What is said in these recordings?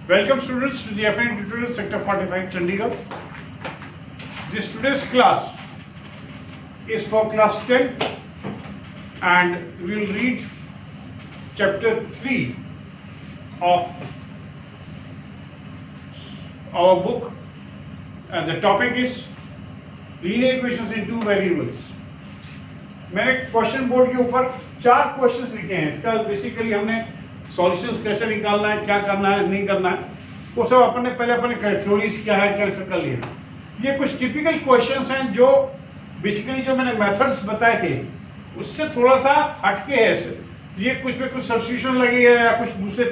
Welcome students to the FNA tutorial sector 45 Chandigarh. This today's class is for class 10 and we will read chapter 3 of our book and the topic is linear equations in two variables. मैंने question board के ऊपर 4 questions लिखे हैं. इसका basically हमने solutions कैसे निकालना है, क्या करना है, नहीं करना है, वो सब अपने थ्योरीज क्या है कैसे कर लिया. ये कुछ टिपिकल क्वेश्चंस हैं जो बेसिकली जो मैंने मेथड्स बताए थे उससे थोड़ा सा हटके है. ये कुछ में कुछ सब्स्टिट्यूशन लगेगा या कुछ दूसरे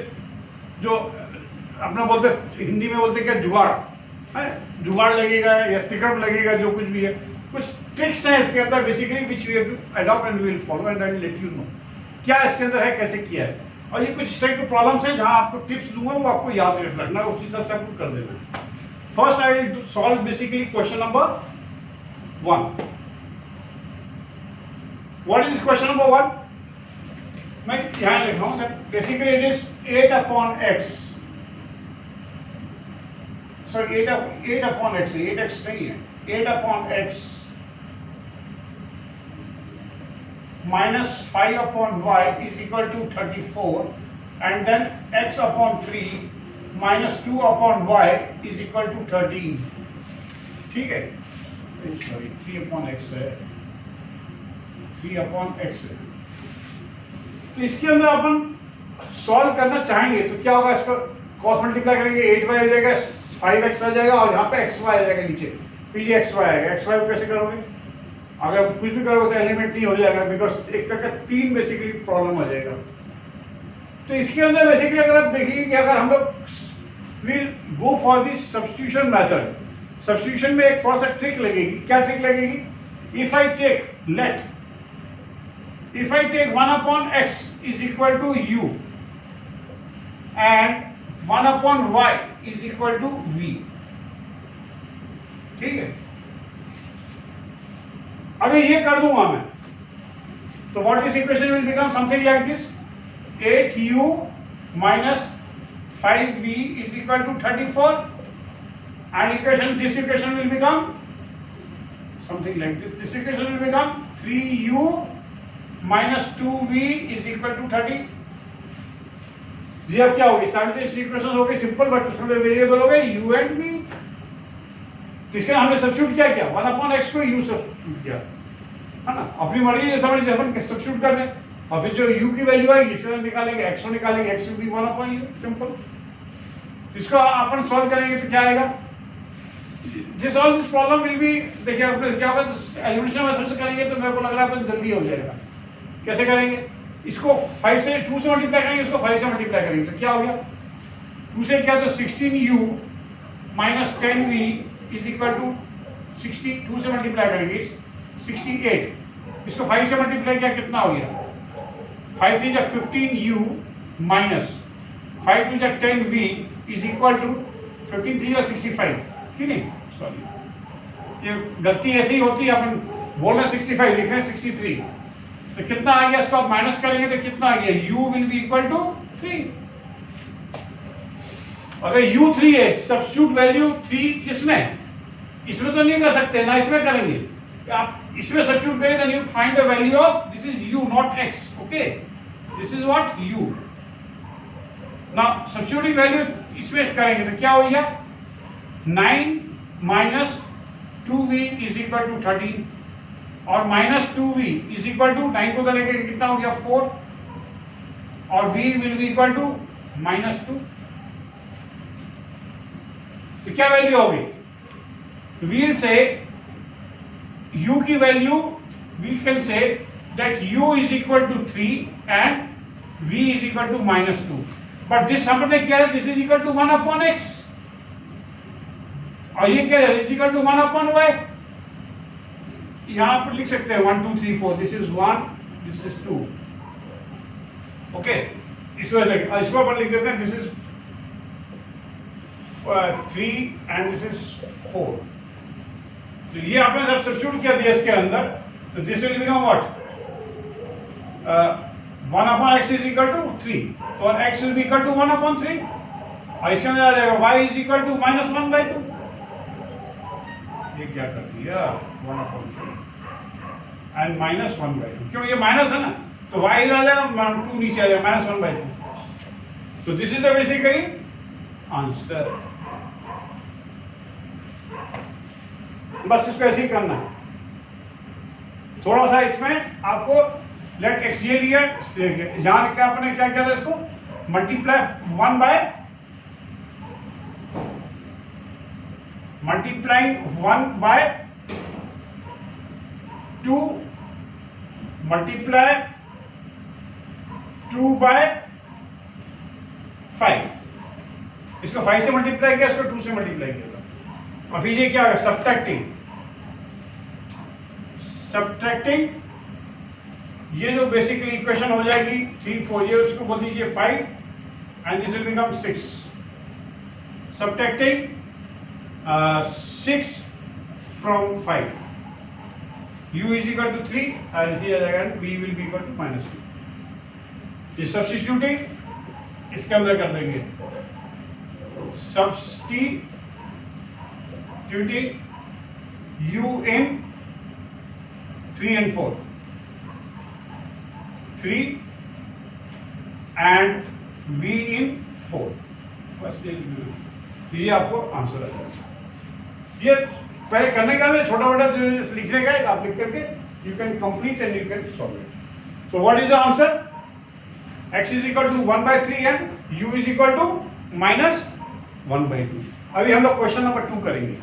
जो अपना बोलते हिंदी में बोलते क्या जुगाड़ है, जुगाड़ लगेगा या तिकड़ लगेगा, जो कुछ भी है. कुछ ट्रिक्स हैं इसके अंदर basically which we have to adopt and we will follow and I will let you know क्या इसके अंदर है, कैसे किया है. और ये कुछ टाइप के प्रॉब्लम्स हैं जहां आपको टिप्स दूंगा वो आपको याद रखना है, उसी हिसाब से आपको कर देना. First I will solve basically question number 1. What is question number 1? मैं यहां लिख रहा हूं basically it is 8/x. Sorry 8/x 8x नहीं है, 8/x minus 5/y is equal to 34 and then x/3 minus 2/y is equal to 13. ठीक है, sorry 3/x है, 3/x है. तो इसके अंदर अपन सॉल्व करना चाहेंगे तो क्या होगा, इसको क्रॉस मल्टीप्लाई करेंगे 8y आ जाएगा, 5x आ जाएगा और यहाँ पे xy आ जाएगा, नीचे फिर ये xy आएगा. xy को कैसे करोगे, अगर कुछ भी करोगे तो एलिमेंट नहीं हो जाएगा बिकॉज एक तरह का 3 बेसिकली प्रॉब्लम आ जाएगा. तो इसके अंदर बेसिकली अगर आप देखिए कि अगर हम लोग will go for this substitution method. Substitution में एक थोड़ा सा ट्रिक लगेगी. क्या ट्रिक लगेगी? If I take 1/x is equal to u and 1/y is equal to v. ठीक है, अगर ये कर दूंगा मैं तो what this equation will become something like this 8u minus 5v is equal to 34 and this equation will become something like this. This equation will become 3u minus 2v is equal to 30. जी अब क्या होगी, simultaneous equation हो गई simple, but उसमें variable हो गए u and v. इसके हमने सब्स्टिट्यूट क्या किया, 1/x को u सब्स्टिट्यूट किया है ना, अपनी मर्जी जैसा मर्जी अपन सब्स्टिट्यूट कर दें और फिर जो u की वैल्यू आएगी इसमें निकालेंगे, x को निकालेंगे, x will be 1/u simple. इसको अपन सॉल्व करेंगे तो क्या आएगा, this all this problem will be, देखिए अपने क्या होगा एलिमिनेशन मेथड से करेंगे तो मेरे को लग रहा है अपन जल्दी हो जाएगा. कैसे करेंगे, इसको 2 से मल्टीप्लाई करेंगे, इसको 5 से मल्टीप्लाई करेंगे तो क्या हो गया, 2 से क्या तो 16u minus 10v is equal to 60. 2 से मल्टीप्लाई करेंगे 68. इसको 5 से मल्टीप्लाई किया कितना हो गया, 5 3 जा 15u minus 5 2 जा 10v is equal to 15 3 जा 65. क्यों नहीं, सॉरी ये गलती ऐसे ही होती है, अपन बोल रहे 65 लिख रहे हैं 63. तो कितना आ गया, इसको आप माइनस करेंगे तो कितना आ गया, u will be equal to 3. अगर u 3 है, सब्स्टिट्यूट वैल्यू 3 किसमें, इसमें तो नहीं कर सकते ना, इसमें करेंगे. आप इसमें सब्स्टिट्यूट करें then you find the value of this is u not x. Okay, this is what u. Now substituting value इसमें करेंगे तो क्या हो गया, 9 minus 2v is equal to 13 और minus 2v is equal to 9 को लेके कितना हो गया 4 और v will be equal to -2. तो क्या वैल्यू होगी, we will say u की value we can say that u is equal to 3 and v is equal to -2. but this हमने क्या है, this is equal to 1/x और ये क्या है, is equal to 1/y. यहां पर लिख सकते हैं 1 2 3 4. this is 1, this is 2. Okay, इसको अपन लिख देते हैं this is 3 and this is 4. तो ये आपने जब सब्स्टिट्यूट किया दिया इसके अंदर तो this will become what, 1/x is equal to 3 और x will be equal to 1/3. और इसके अंदर आ जाएगा y इज इक्वल टू -1/2। ये क्या कर दिया 1/3 एंड -1/2, क्यों ये माइनस है ना, तो y इधर आ जाएगा, 2 नीचे आ जाएगा, -1/2। सो this is the basically answer. बस इसको ऐसे ही करना है। थोड़ा सा इसमें आपको लेट एक्स जे लिया, यहां क्या आपने क्या किया था, इसको multiply 1 by multiplying 1 by 2 multiply 2 by 5। इसको 5 से मल्टीप्लाई किया, इसको 2 से मल्टीप्लाई किया था। और फिर ये क्या है, सब्ट्रैक्टिंग ये जो बेसिकली इक्वेशन हो जाएगी 3 4, ये उसको बोल दीजिए 5 and this will become 6। Subtracting 6 from 5, u is equal to 3 and here again v will be equal to -2। ये सब्स्टिट्यूटिंग इसके अंदर कर देंगे, substituting u in 3 and 4, 3 and v in 4, बस ये आपको आंसर आ जाएगा। ये पहले करने का है, छोटा मोटा जो लिखने का है आप लिख करके you can complete and you can solve it. So what is the answer, x is equal to 1/3 and u is equal to -1/2। अभी हम लोग क्वेश्चन नंबर 2 करेंगे।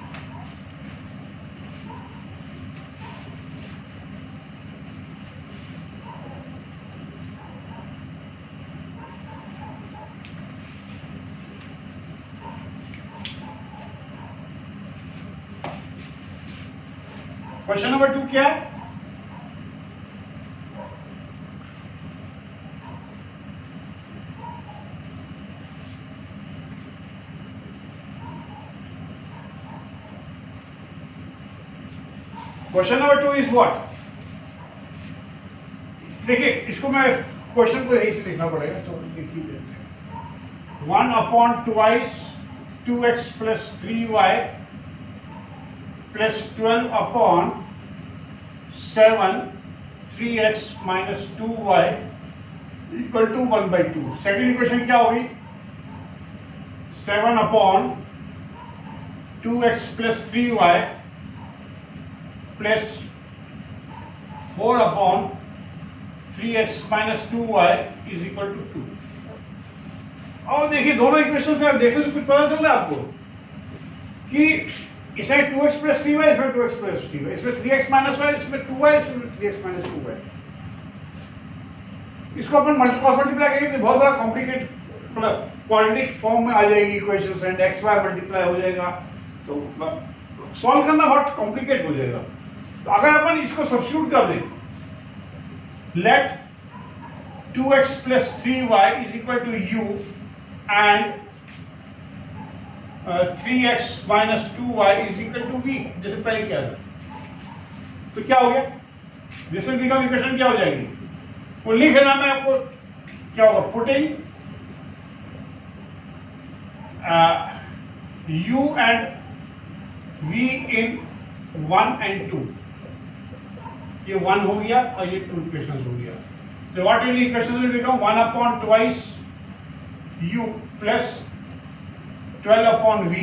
क्वेश्चन नंबर 2 क्या है, क्वेश्चन नंबर 2 इज व्हाट। देखिए इसको मैं क्वेश्चन को यही से लिखना पड़ेगा, तो लिख ही देते हैं। 1/2 2x + 3y + 12/7 3x - 2y = 1/2। Second equation क्या होगी, 7/2x + 3y + 4/3x - 2y = 2। और देखिए दोनों इक्वेशन पे आप देखने से कुछ पता चल रहा है आपको कि इसमें 2x + 3y, इसमें 2x + 3y, इसमें 3x - y, इसमें 2y, इसमें 3x - 2y। इसको अपन मल्टीप्लाई करेंगे तो बहुत बड़ा कॉम्प्लिकेट क्वाड्रेटिक फॉर्म में आ जाएगी इक्वेशंस एंड xy मल्टीप्लाई हो जाएगा, तो सॉल्व करना बहुत कॉम्प्लिकेट हो जाएगा। तो अगर अपन इसको सब्स्टिट्यूट कर दें, late 2x + 3y = u and 3x - 2y = v, जैसे पहले किया था, तो क्या हो गया, दिस विल बिकम इक्वेशन क्या हो जाएगी, वो लिख लेना, मैं आपको क्या होगा, putting u and v in 1 and 2, ये 1 हो गया और ये 2 इक्वेशन हो गया। तो what will equation will become 1/2 u + 12/v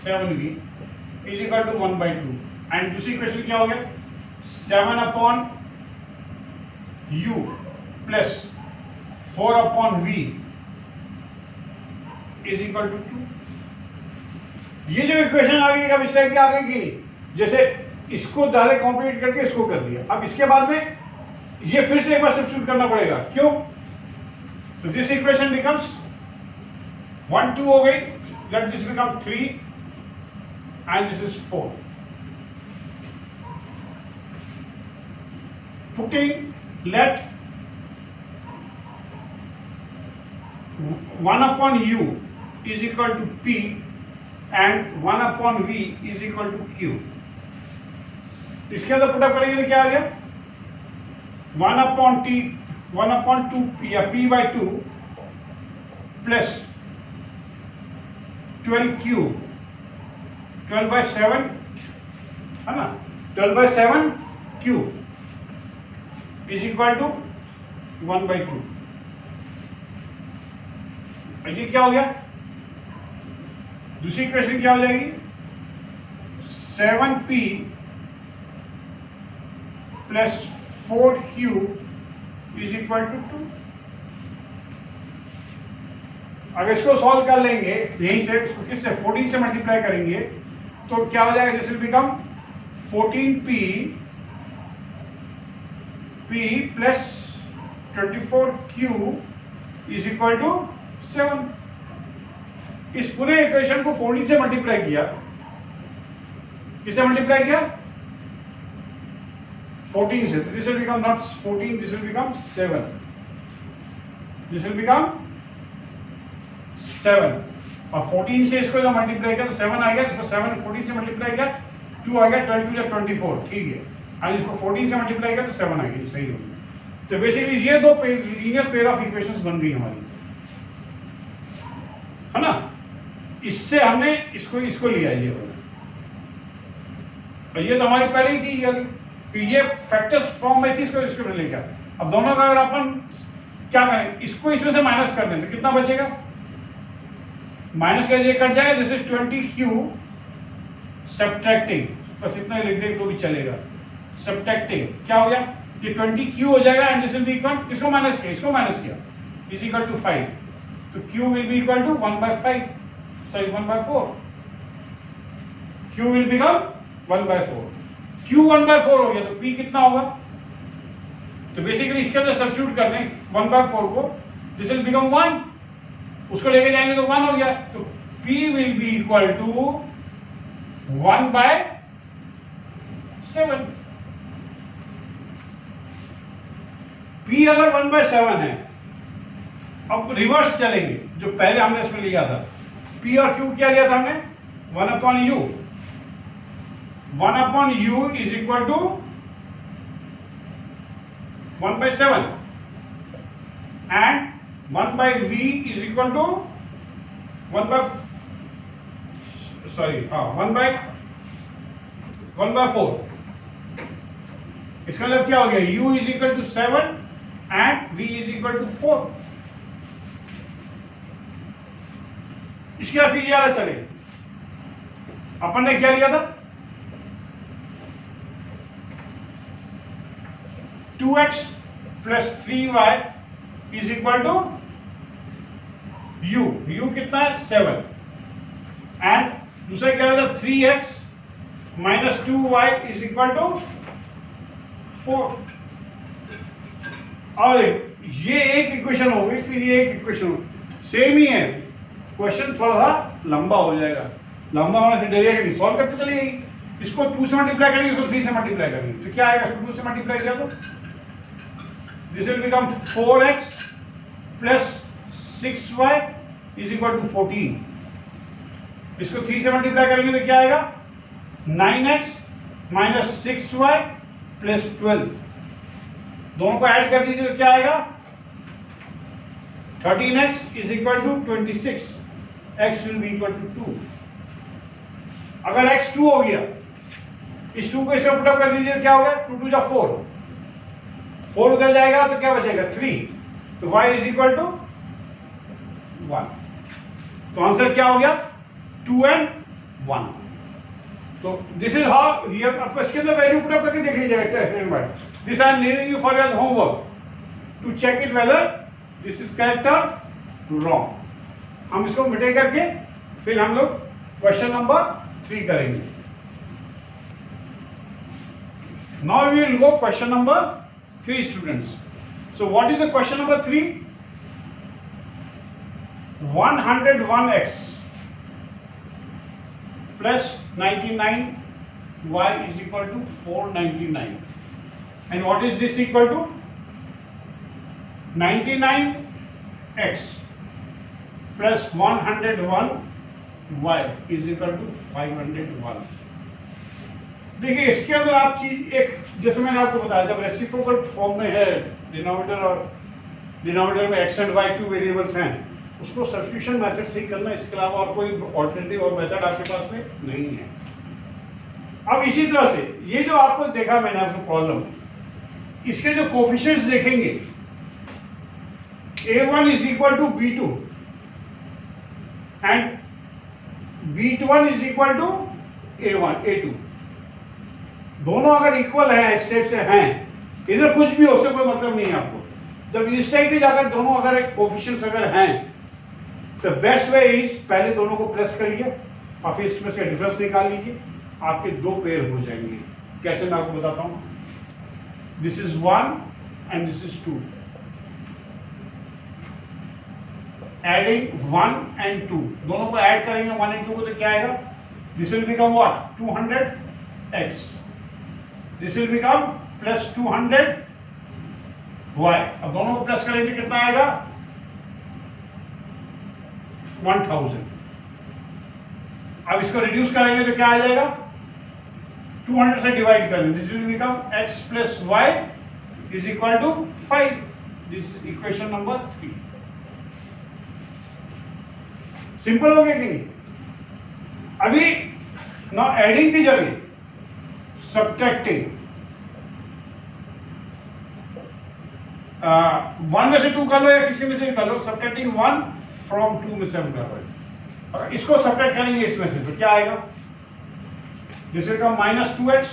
7v = 1/2 and दूसरी इक्वेशन क्या हो गया, 7/u + 4/v = 2। ये जो इक्वेशन आ गई, अब इस टाइप की आ गई कि जैसे इसको डायरेक्ट कॉम्प्लीट करके इसको कर दिया, अब इसके बाद में ये फिर से एक बार सब्स्टिट्यूट करना पड़ेगा, क्यों, तो दिस इक्वेशन बिकम्स 1 2 हो गई, let this become 3 and this is 4। Putting let 1/u = p and 1/v = q। इसके अंदर पुटअप करेंगे तो क्या आ गया, 1/2 या p/2 + 12 क्यूब, 12/7 है ना, 12/7 क्यूब इज इक्वल टू 1/2। ये क्या हो गया? दूसरी इक्वेशन क्या हो जाएगी? 7p plus 4q is equal to 2। अगर इसको सॉल्व कर लेंगे यहीं से, इसको किससे 14 से मल्टीप्लाई करेंगे तो क्या हो जाएगा? This will become 14p plus 24q is equal to 7। इस पूरे इक्वेशन को 14 से मल्टीप्लाई किया, किससे मल्टीप्लाई किया? 14 से। This will become not 14, this will become 7, this will become 7। और 14 से इसको जो मल्टीप्लाई किया तो 7 आ गया, इसको 7 14 से मल्टीप्लाई किया 2 आ गया, 12 2 24, ठीक है। और इसको 14 से मल्टीप्लाई किया तो 7 आ गया, सही हो गया। तो बेसिकली ये दो लीनियर पेयर ऑफ इक्वेशंस बन गई हमारी, है ना। इससे हमने इसको लिया ये वाला, और ये तो हमारी पहले ही थी, ये फैक्टर्स फॉर्म में थी, इसको लेकर। अब दोनों का अगर अपन क्या करें, इसको इसमें से माइनस कर दें तो कितना बचेगा? माइनस का ये कट जाएगा, दिस इज 20q सब्ट्रैक्टिंग, बस इतना ही लिख दें तो भी चलेगा। सब्ट्रैक्टिंग क्या हो गया? ये 20q हो जाएगा and this will be equal, किसको माइनस किया? इसको माइनस किया, इज इक्वल टू 5। तो q will be equal to 1/5, sorry 1/4। q will become 1/4। q 1/4 हो गया तो p कितना होगा? तो बेसिकली इसके अंदर सब्स्टिट्यूट कर दें 1/4 को, दिस विल बिकम 1, उसको लेके जाएंगे तो 1 हो गया। तो p will be equal to 1/7। p अगर 1/7 है, अब रिवर्स चलेंगे, जो पहले हमने इसमें लिया था p और q, क्या लिया था हमने? 1/u। 1/u is equal to 1/7 and 1/v is equal to 1/4। इसका मतलब क्या हो गया? u is equal to 7 and v is equal to 4। इसके बाद फिर ये वाला चले, अपन ने क्या लिया था? 2x plus 3y is equal to u कितना है? 7 एंड दूसरा क्या था? 3x minus 2y is equal to 4। और ये एक इक्वेशन हो गई, फिर ये एक इक्वेशन सेम ही है। क्वेश्चन थोड़ा सा लंबा हो जाएगा, लंबा होने से डरिएगा नहीं, सॉल्व करते चलिए। इसको 2 से मल्टीप्लाई करेंगे, इसको 3 से मल्टीप्लाई करेंगे तो क्या आएगा? 2 से मल्टीप्लाई किया तो this will become 4x plus 6y is equal to 14। इसको 3 से मल्टीप्लाई करेंगे तो क्या आएगा? 9x minus 6y plus 12। दोनों को ऐड कर दीजिए तो क्या आएगा? 13x is equal to 26, x will be equal to 2। अगर x 2 हो गया, इस 2 को इसमें पुट अप कर दीजिए, क्या हो गया? 2 2 जा 4, 4 उधर जाएगा तो क्या बचेगा? 3। तो y इज इक्वल टू 1। तो आंसर क्या हो गया? 2 and 1। तो दिस इज हाउ हियर, आपको इसके अंदर वैल्यू पुट अप करके देख लीजिएगा। This I am leaving you for your homework to check it whether this is correct और रॉन्ग। हम इसको मिटे करके फिर हम लोग क्वेश्चन नंबर 3 करेंगे। Now we will go question number 3 students. So what is the question number 3? 101x plus 99y is equal to 499. And what is this equal to? 99x plus 101y is equal to 501. देखिए इसके अंदर आप चीज एक, जैसे मैंने आपको बताया, जब रेसिप्रोकल फॉर्म में है डिनोमिनेटर और डिनोमिनेटर में x एंड y 2 वेरिएबल्स हैं, उसको सब्स्टिट्यूशन मेथड से ही करना, इसके अलावा और कोई ऑल्टरनेटिव और मेथड आपके पास में नहीं है। अब इसी तरह से ये जो आपको देखा मैंने आपको प्रॉब्लम, इसके जो कोफिशिएंट्स देखेंगे, A1 is equal to B2 and B1 is equal to A2। दोनों अगर इक्वल है, इस टाइप से हैं, इधर कुछ भी हो, उससे कोई मतलब नहीं है आपको। जब इस टाइप की अगर दोनों अगर एक कोफिशिएंट्स अगर हैं, तो बेस्ट वे इज पहले दोनों को प्लस करिए और फिर इसमें से डिफरेंस निकाल लीजिए, आपके दो पेयर हो जाएंगे। कैसे मैं आपको बताता हूं। This is 1 and this is 2। Adding 1 and 2, दोनों को ऐड करेंगे 1 एंड 2 को, तो क्या आएगा? This will become what? 200x। This will become plus 200y। अब दोनों को प्लस करेंगे कितना आएगा? 1000। अब इसको रिड्यूस करेंगे तो क्या आ जाएगा? 200 से डिवाइड करेंगे, this will become x plus y is equal to 5। This is equation number 3। Simple हो गया कि नहीं? अभी ना एडिंग की जगह सब्ट्रैक्टिंग, 1 में से 2 कर लो या किसी में से कर लो, सब्ट्रैक्टिंग 1 फ्रॉम 2 में से हम कर रहे हैं। अगर इसको सब्ट्रैक्ट करेंगे इसमें से तो क्या आएगा? This will become minus 2x।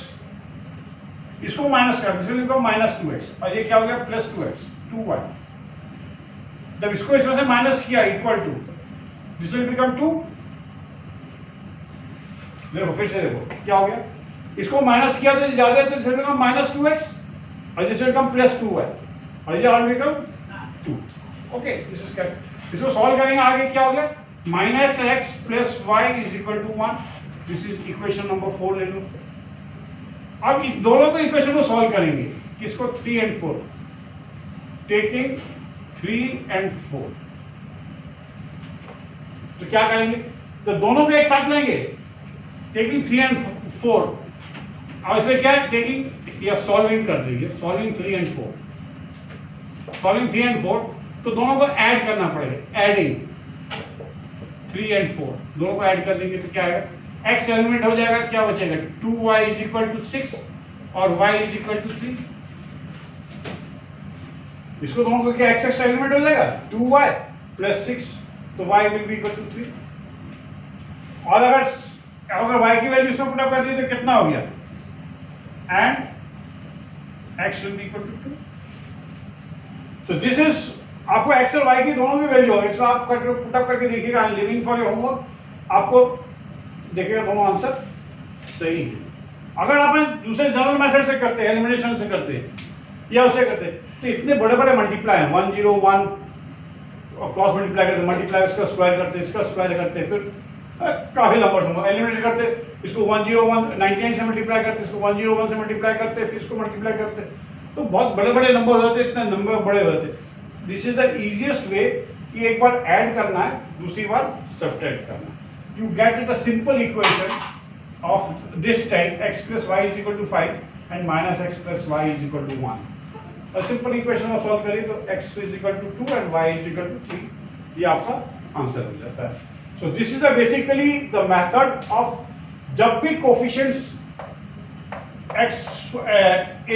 इसको माइनस कर, this will become minus 2x, और ये क्या हो गया? Plus 2x, 2y। जब इसको इसमें से माइनस किया equal to, this will become 2। देखो फिर से देखो क्या हो गया, इसको माइनस किया तो ज्यादा है, तो this will become minus 2x और this will become plus 2y और ये all become 2। Okay, this is correct. इसको सॉल्व करेंगे, आगे क्या हो गया? Minus x plus y is equal to 1। This is equation number 4 ले लो। अब इन दोनों को इक्वेशन को सॉल्व करेंगे, किसको? 3 एंड 4, टेकिंग 3 एंड 4। तो क्या करेंगे? तो दोनों को एक साथ लेंगे, टेकिंग 3 एंड 4, और इसमें क्या है? टेकिंग या सॉल्विंग कर दीजिए, सॉल्विंग 3 एंड 4, सॉल्विंग 3 एंड 4। तो दोनों को ऐड करना पड़ेगा, एडिंग 3 एंड 4, दोनों को ऐड कर देंगे तो क्या आएगा? x एलिमेंट हो जाएगा, क्या बचेगा? 2y इज इक्वल टू 6 और y इज इक्वल टू 3। इसको दोनों को क्या x एलिमेंट हो जाएगा? 2y प्लस 6, तो y will be equal to 3। और अगर y की वैल्यू इसमें पुट अप कर दी तो कितना हो गया? And x will be equal to 2। So this is, आपको x और y की दोनों की वैल्यू होगी, इसको आप पुट अप करके देखिएगा। I am living for your homework, आपको देखिएगा दोनों आंसर सही है। अगर आप दूसरे जनरल मेथड से करते हैं, एलिमिनेशन से करते हैं या उसे करते हैं, तो इतने बड़े बड़े मल्टीप्लाई हैं, 1 0 1 क्रॉस मल्टीप्लाई करते, मल्टीप्लाई इसका स्क्वायर करते, इसका स्क्वायर करते, फिर काफी नंबर होंगे। एलिमिनेट करते, इसको 101 99 से मल्टीप्लाई करते, इसको 101 से मल्टीप्लाई करते, फिर इसको मल्टीप्लाई करते, तो बहुत बड़े बड़े नंबर होते, इतने नंबर बड़े होते। This is the easiest way कि एक बार ऐड करना है, दूसरी बार सब्ट्रैक्ट करना है। You get it a simple equation of this type, x plus y is equal to 5 and minus x plus y is equal to 1. A simple equation of solve करें तो x is equal to 2 and y is equal to 3, ये आपका answer हो जाता है। So this is the basically the method of जब भी coefficients x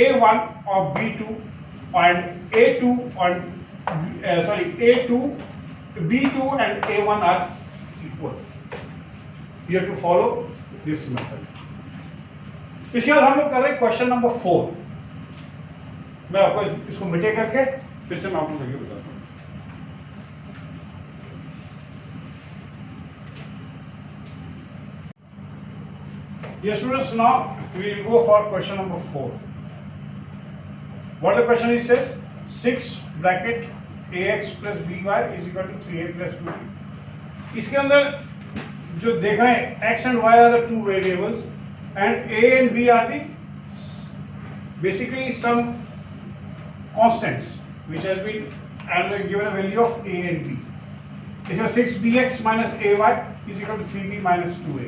a1 और b2 and a2 and a2 b2 and a1 are equal. You have to follow this method. इसके बाद हम लोग कर रहे हैं क्वेश्चन नंबर 4। मैं आपको इसको मिटे करके फिर से मैं आपको आगे बताता हूँ। Yes, students, now we will go for question number 4. What the question is says, 6 bracket ax plus by is equal to 3a plus 2b. इसके अंदर जो देख रहे हैं x and y are the two variables and a and b are the basically some constants which has been and given a value of a and b. This is 6bx minus ay is equal to 3b minus 2a.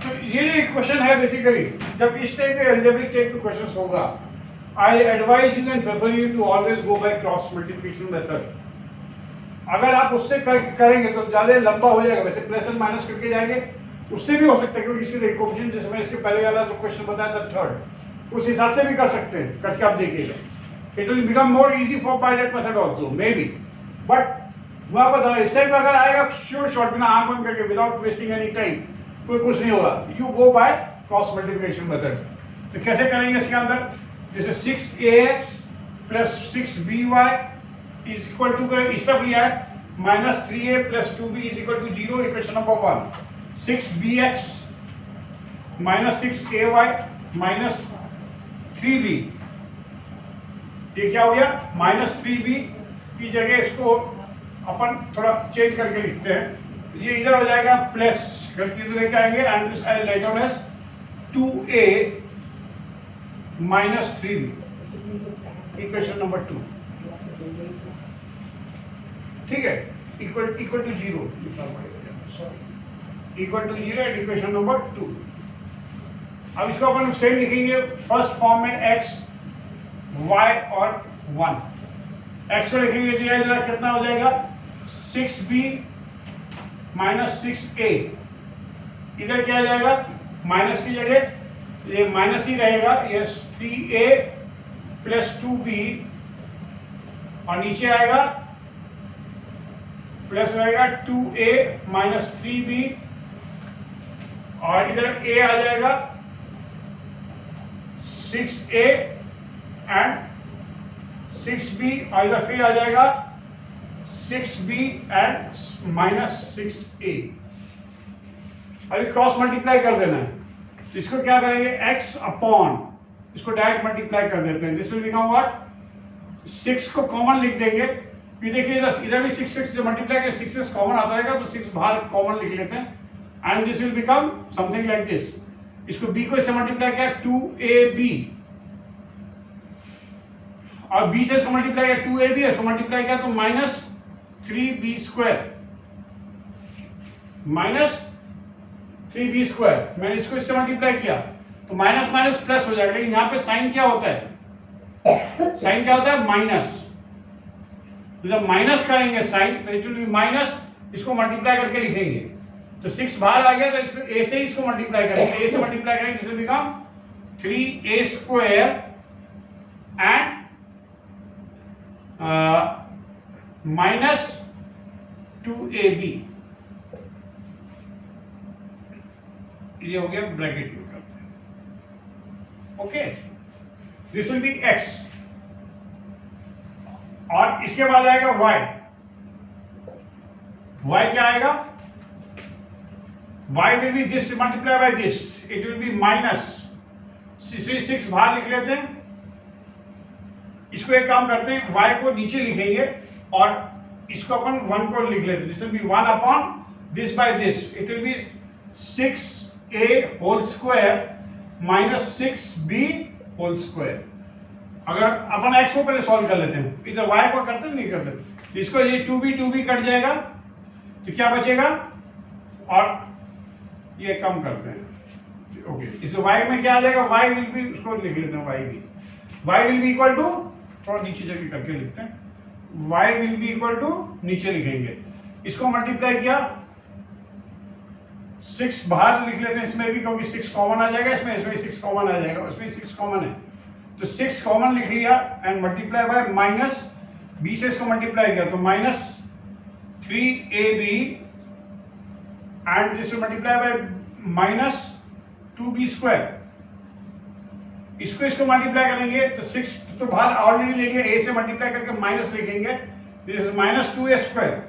तो ये जो equation है basically जब इस type के algebraic type के questions होगा, I advise you and prefer you to always go by cross multiplication method. अगर आप उससे करेंगे तो ज़्यादा लंबा हो जाएगा, वैसे प्लस एंड माइनस करके जाएंगे, उससे भी हो सकता है, क्योंकि इसी कोफिशिएंट जैसे मैंने इसके पहले वाला जो क्वेश्चन बताया था थर्ड, उस हिसाब से भी कर सकते हैं, करके आप देखिएगा। It will become more easy for by that method also may be, but मैं आपको बता रहा हूं, इस टाइप अगर आएगा श्योर शॉट बिना आंख बंद करके विदाउट वेस्टिंग एनी टाइम, कोई कुछ नहीं होगा। You go bye cross multiplication method. तो कैसे करेंगे इसके अंदर, जैसे 6ax plus 6by is equal to इस तरफ लिया है minus 3a plus 2b is equal to 0, equation number 1। 6bx minus 6ay minus 3b, ये क्या हो गया, माइनस 3b की जगह इसको अपन थोड़ा चेंज करके लिखते हैं, ये इधर हो जाएगा प्लस करके इधर लेके आएंगे, and this I write down as 2a minus 3b, equation number 2, ठीक है, equal to 0, sorry, equal to 0 and equation number 2। अब इसको अपन सेम लिखेंगे फर्स्ट फॉर्म में x, y और 1। x को लिखेंगे तो इधर कितना हो जाएगा 6b माइनस 6a, इधर क्या आ जाएगा माइनस की जगह ये माइनस ही रहेगा, ये 3a प्लस 2b, और नीचे आएगा प्लस रहेगा 2a माइनस 3b, और इधर a आ जाएगा 6a एंड 6b, और इधर फिर आ जाएगा 6b एंड माइनस 6a। अभी क्रॉस मल्टीप्लाई कर देना है, तो इसको क्या करेंगे x अपॉन, इसको डायरेक्ट मल्टीप्लाई कर देते हैं, दिस विल बिकम व्हाट, 6 को कॉमन लिख देंगे, फिर देखिए इधर भी 6 से मल्टीप्लाई कर 6 कॉमन आता रहेगा, तो 6 बाहर कॉमन लिख लेते हैं, and this will become something like this. इसको b को इससे मल्टीप्लाई किया 2ab, और b से इसको मल्टीप्लाई किया 2ab, इसको मल्टीप्लाई किया तो minus 3b square, minus 3b square, मैंने इसको इससे मल्टीप्लाई किया तो माइनस माइनस प्लस हो जाएगा, लेकिन यहाँ पे साइन क्या होता है, साइन क्या होता है माइनस, तो जब माइनस करेंगे साइन तो इट विल बी माइनस, इसको मल्टीप्लाई करके लिखेंगे, तो 6 बाहर आ गया तो इसको a से इसको मल्टीप्लाई करेंगे, a से मल्टीप्लाई करेंगे this will become 3a square and minus 2ab, ये हो गया ब्रैकेट यूज करते हैं, okay, this will B x, और इसके बाद आएगा y, y क्या आएगा, y will be this multiply by this, it will be minus 6 बाहर लिख लेते हैं, इसको एक काम करते हैं y को नीचे लिखेंगे और इसको अपन 1 को लिख लेते हैं, this will be 1 upon this by this, it will be 6a whole square minus 6b whole square. अगर अपन x को पहले सॉल्व कर लेते हैं, इधर y को करते नहीं करते, इसको ये 2b कट जाएगा तो क्या बचेगा, और ये कम करते हैं, ओके, इस y में क्या आ जाएगा, y विल बी, उसको लिख लेते हैं y will be equal to, थोड़ा नीचे जगह करके लिखते हैं, y will be equal to, नीचे लिखेंगे, इसको मल्टीप्लाई किया 6 बाहर लिख लेते हैं इसमें भी, क्योंकि 6 कॉमन आ जाएगा, इसमें 6 कॉमन आ जाएगा, उसमें 6 कॉमन है, तो 6 कॉमन लिख लिया and multiply by minus b से इसको मल्टीप्लाई किया तो minus 3ab and this multiply by minus 2b square, इसको मल्टीप्लाई करेंगे तो 6 तो बाहर ऑलरेडी ले लिया, a से मल्टीप्लाई करके माइनस लिखेंगे, this is minus 2a square,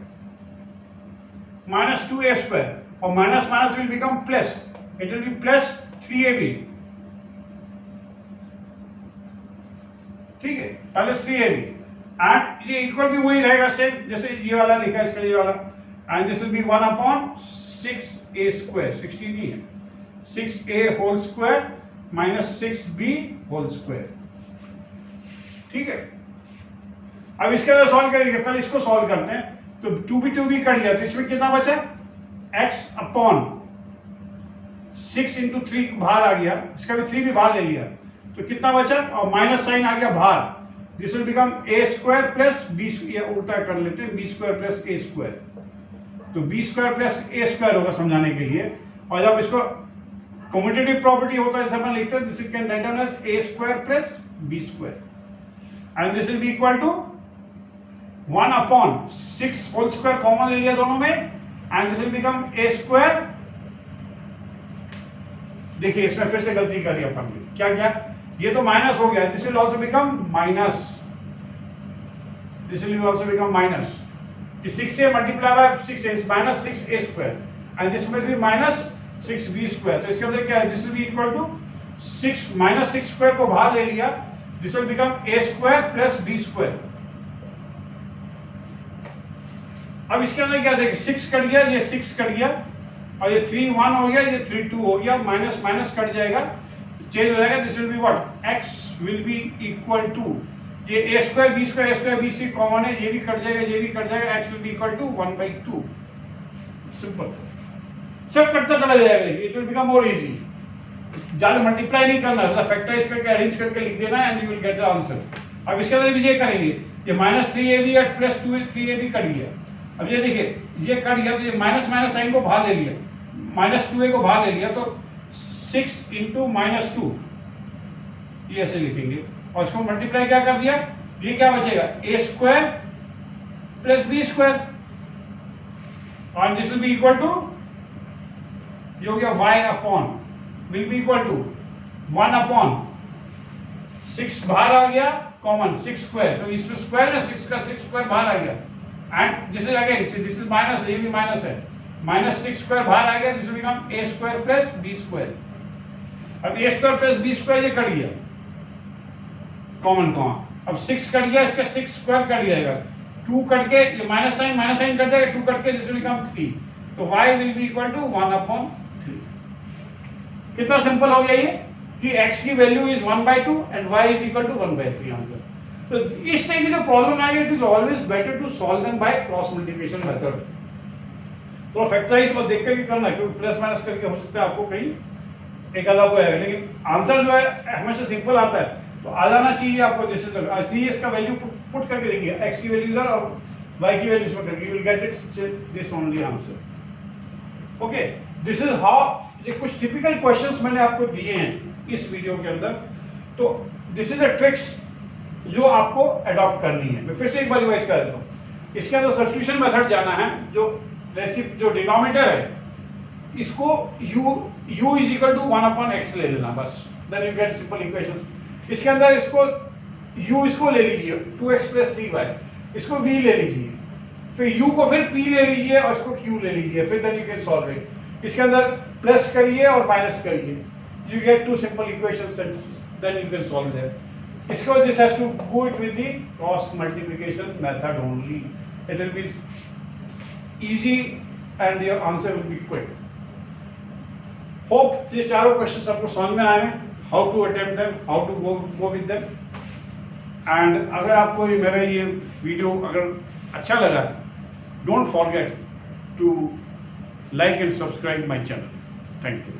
minus 2a square, और minus minus will become plus, it will be plus 3ab, ठीक है, प्लस 3ab, एंड ये इक्वल भी वही रहेगा सेम जैसे ये वाला लिखा है, इसका ये वाला, and this will be 1 upon 6a square, 16 नहीं है, 6a whole square minus 6b whole square, ठीक है। अब इसके अंदर सॉल्व करेंगे, पहले इसको सॉल्व करते हैं, तो 2b कट गया, तो इसमें कितना बचा, x अपॉन 6 इंटू 3 बाहर आ गया, इसका भी 3 भी बाहर ले लिया, तो कितना बचा, और माइनस साइन आ गया बाहर, this will become a square plus b, या उल्टा कर लेते हैं, b square plus a square. तो b square plus a square होगा समझाने के लिए। और जब इसको कम्यूटेटिव प्रॉपर्टी होता है जैसे अपन लिखते हैं, this can write down as a square plus b square, and this will be equal to 1/6 whole square common ले लिया दोनों में, and this will become a square. देखिए इसमें फिर से गलती करी अपन ने, क्या क्या, ये तो माइनस हो गया, this will also become minus, this will also become minus, 6 से multiply by 6 is minus 6 a square, and this will be minus 6 b square. तो इसके अंदर क्या है, this will be equal to 6 minus 6 square को बाहर ले लिया, this will become a square plus b square. अब इसके अंदर क्या देखिए, 6 कट गया, ये 6 कट गया, और ये 3 1 हो गया, ये 3 2 हो गया, माइनस माइनस कट जाएगा, चेंज हो जाएगा, this will be what, x will be equal to, ये a square b square, a square b c common है, ये भी कट जाएगा, ये भी कट जाएगा, x will be equal to 1/2। Simple, सब कटता चला जाएगा, it will become more easy. ज्यादा मल्टीप्लाई नहीं करना, मतलब फैक्टराइज करके अरेंज करके लिख देना and you will get the answer. अब इसके अंदर भी ये करेंगे, ये माइनस 3ab और प्लस 3ab कट गया। अब ये देखिए, ये कट गया, तो ये माइनस माइनस साइन को बाहर ले लिया, माइनस 2a को बाहर ले लिया, तो 6 इंटू माइनस 2, ये ऐसे लिखेंगे, और इसको मल्टीप्लाई क्या कर दिया, ये क्या बचेगा, a square plus b square, और this will be equal to, ये हो गया y upon, will be equal to 1/6 बाहर आ गया कॉमन, 6 स्क्वायर, तो इसमें स्क्वायर है, 6 का 6 स्क्वायर बाहर आ गया, and this is again, this is minus, ये भी माइनस है, माइनस 6 स्क्वायर बाहर आ गया, this will become a square plus b square. अब a square plus b square ये कट गया कॉमन कॉमन, अब 6 कट गया, इसका 6 स्क्वायर कट जाएगा, 2 कट के ये माइनस साइन कट जाएगा, 2 कट के दिस विल बिकम 3, तो y will be equal to 1/3। कितना सिंपल हो गया ये कि x की value is 1/2 and y is equal to 1/3 answer. तो इस टाइप की जो प्रॉब्लम आएगी, it is always better to solve them by cross multiplication method. तो फैक्टराइज को देख कर करना है, क्योंकि प्लस माइनस करके हो सकता है आपको कहीं एक अलग हो जाएगा, लेकिन आंसर जो है हमेशा सिंपल आता है, तो आ जाना चाहिए आपको। जैसे इसलिए इसका वैल्यू पुट करके देखिए, x की वैल्यू इधर और y की वैल्यू इसमें करके, you will get it this only answer. Okay, this is how, ये कुछ टिपिकल क्वेश्चंस मैंने आपको दिए हैं इस वीडियो के अंदर, तो दिस इज अ ट्रिक्स जो आपको अडॉप्ट करनी है। मैं फिर से एक बार रिवाइज कर देता हूँ। इसके अंदर सब्स्टिट्यूशन मेथड जाना है, जो डिनोमिनेटर है इसको u is equal to 1/x ले लेना बस, then you get simple equation. इसके अंदर इसको u इसको ले लीजिए 2x प्लस 3y, इसको v ले लीजिए, फिर u को फिर p ले लीजिए और इसको q ले लीजिए, फिर then you can solve it. इसके अंदर प्लस करिए और माइनस करिए, you get two simple equations and then you can solve them. इसको this has to go it with the cross multiplication method only. It will be easy and your answer will be quick. Hope ये चारों questions आपको समझ में आए हैं, how to attempt them, how to go with them. And अगर आपको मेरा ये वीडियो अगर अच्छा लगा, don't forget to like and subscribe my channel. Thank you.